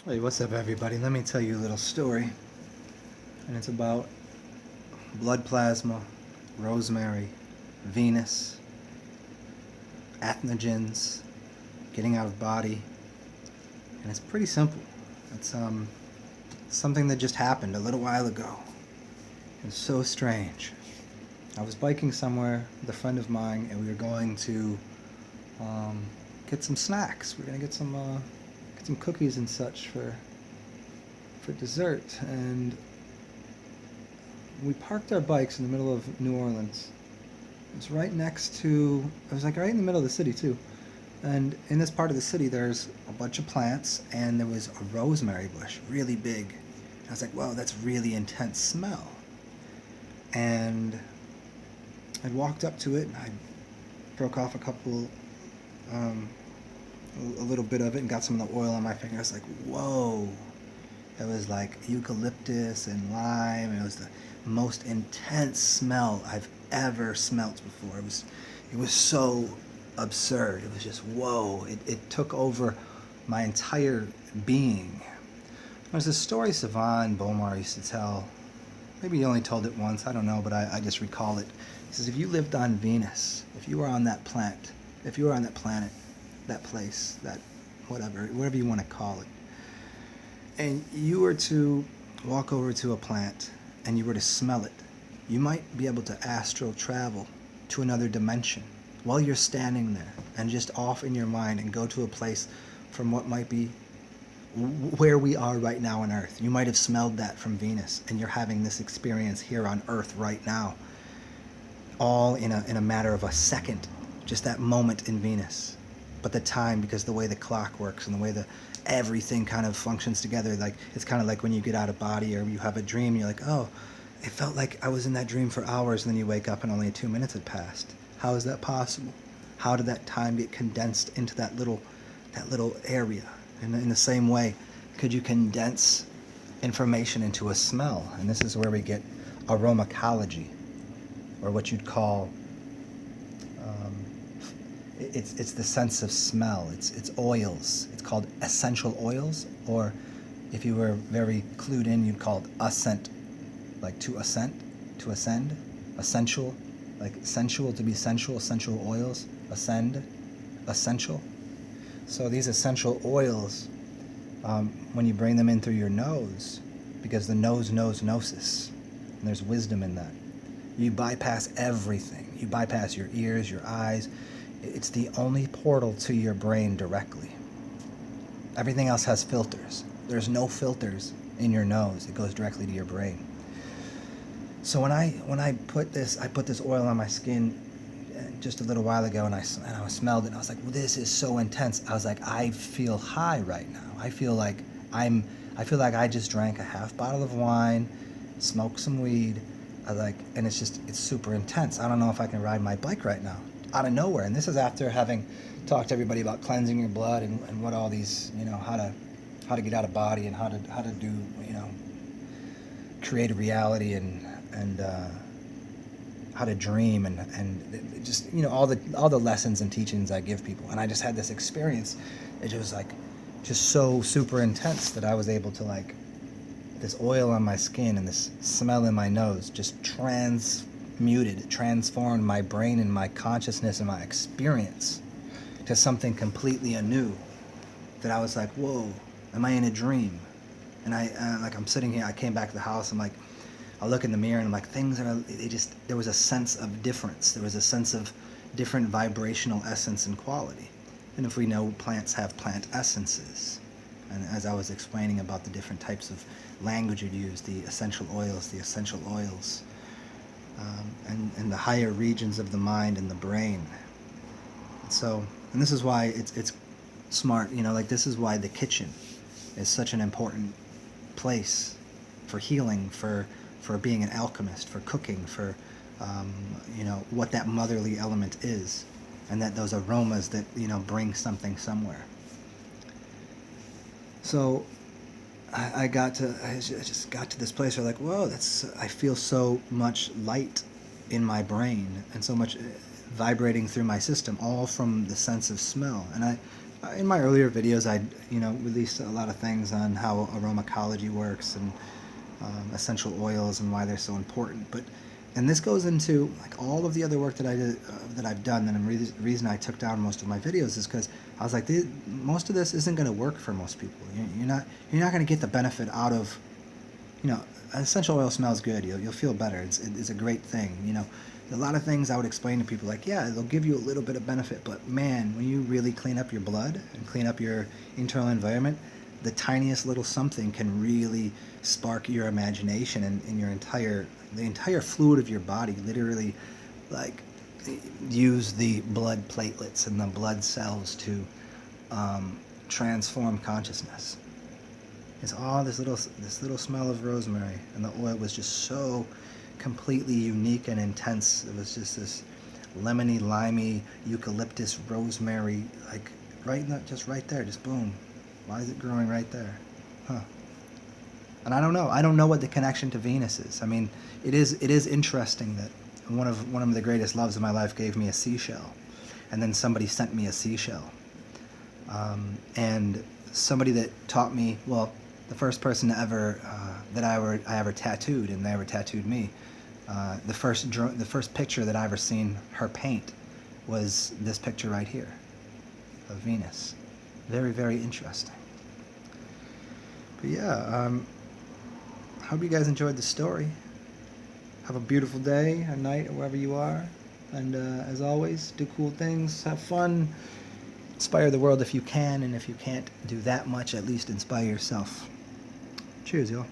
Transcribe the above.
Hey, what's up, everybody? Let me tell you a little story. And it's about blood plasma, Rosemary, Venus, athenogens, getting out of body. And it's pretty simple. It's something that just happened a little while ago. It's so strange. I was biking somewhere with a friend of mine, and we were going to get some snacks. We're gonna get some cookies and such for dessert. And we parked our bikes in the middle of New Orleans. It was right next to, it was like right in the middle of the city too. And in this part of the city, there's a bunch of plants, and there was a rosemary bush, really big. I was like, whoa, that's really intense smell. And I walked up to it, and I broke off a little bit of it, and got some of the oil on my finger. I was like, whoa. It was like eucalyptus and lime. It was the most intense smell I've ever smelt before. It was so absurd. It was just whoa. It took over my entire being. There's a story Savan Bomar used to tell. Maybe he only told it once, I don't know, but I just recall it. He says, if you lived on Venus, if you were on that planet, that place, that whatever you want to call it, and you were to walk over to a plant and you were to smell it, you might be able to astral travel to another dimension while you're standing there and just off in your mind and go to a place from what might be where we are right now on Earth. You might have smelled that from Venus, and you're having this experience here on Earth right now, all in a matter of a second, just that moment in Venus. But the time, because the way the clock works and the way everything kind of functions together, like it's kind of like when you get out of body or you have a dream, you're like, oh, it felt like I was in that dream for hours, and then you wake up and only 2 minutes had passed. How is that possible? How did that time get condensed into that little area? And in the same way, could you condense information into a smell? And this is where we get aromacology, or what you'd call it's the sense of smell. It's oils. It's called essential oils, or if you were very clued in, you'd call it ascent, like to ascend, essential, like sensual, to be sensual, essential oils, ascend, essential. So these essential oils, when you bring them in through your nose, because the nose knows gnosis, and there's wisdom in that, you bypass everything. You bypass your ears, your eyes. It's the only portal to your brain directly. Everything else has filters. There's no filters in your nose. It goes directly to your brain. So when I put this oil on my skin just a little while ago, and I smelled it, and I was like, well, this is so intense. I was like, I feel high right now. I feel like I just drank a half bottle of wine, smoked some weed. And it's super intense. I don't know if I can ride my bike right now, out of nowhere. And this is after having talked to everybody about cleansing your blood and what all these, how to get out of body, and how to do, create a reality, and how to dream, and just, all the lessons and teachings I give people. And I just had this experience. It was like just so super intense that I was able to, this oil on my skin and this smell in my nose just transformed my brain and my consciousness and my experience to something completely anew, that I was like, whoa, am I in a dream? And I'm sitting here, I came back to the house, I look in the mirror, and I'm like, there was a sense of difference. There was a sense of different vibrational essence and quality. And if we know plants have plant essences, and as I was explaining about the different types of language you'd use, the essential oils, and the higher regions of the mind and the brain. And this is why it's smart, this is why the kitchen is such an important place for healing, for being an alchemist, for cooking, for what that motherly element is, and that those aromas that bring something somewhere. So I just got to this place where, like, whoa, I feel so much light in my brain, and so much vibrating through my system, all from the sense of smell. And In my earlier videos, I released a lot of things on how aromacology works and essential oils and why they're so important. And this goes into like all of the other work that I did, that I've done. And the reason I took down most of my videos is because I was like, most of this isn't going to work for most people. You're not going to get the benefit out of, essential oil smells good. You'll feel better. It's a great thing. A lot of things I would explain to people like, yeah, they'll give you a little bit of benefit, but man, when you really clean up your blood and clean up your internal environment, the tiniest little something can really spark your imagination and the entire fluid of your body literally like use the blood platelets and the blood cells to transform consciousness. It's all this little smell of rosemary, and the oil was just so completely unique and intense. It was just this lemony, limey, eucalyptus, rosemary, like just right there, just boom. Why is it growing right there? Huh. And I don't know what the connection to Venus is. I mean, it is interesting that one of the greatest loves of my life gave me a seashell, and then somebody sent me a seashell, and somebody that taught me, well, the first person to ever I ever tattooed, and they ever tattooed me. The first picture that I ever seen her paint was this picture right here of Venus. Very, very interesting. But yeah, hope you guys enjoyed the story. Have a beautiful day, or night, or wherever you are. And as always, do cool things, have fun, inspire the world if you can, and if you can't do that much, at least inspire yourself. Cheers, y'all.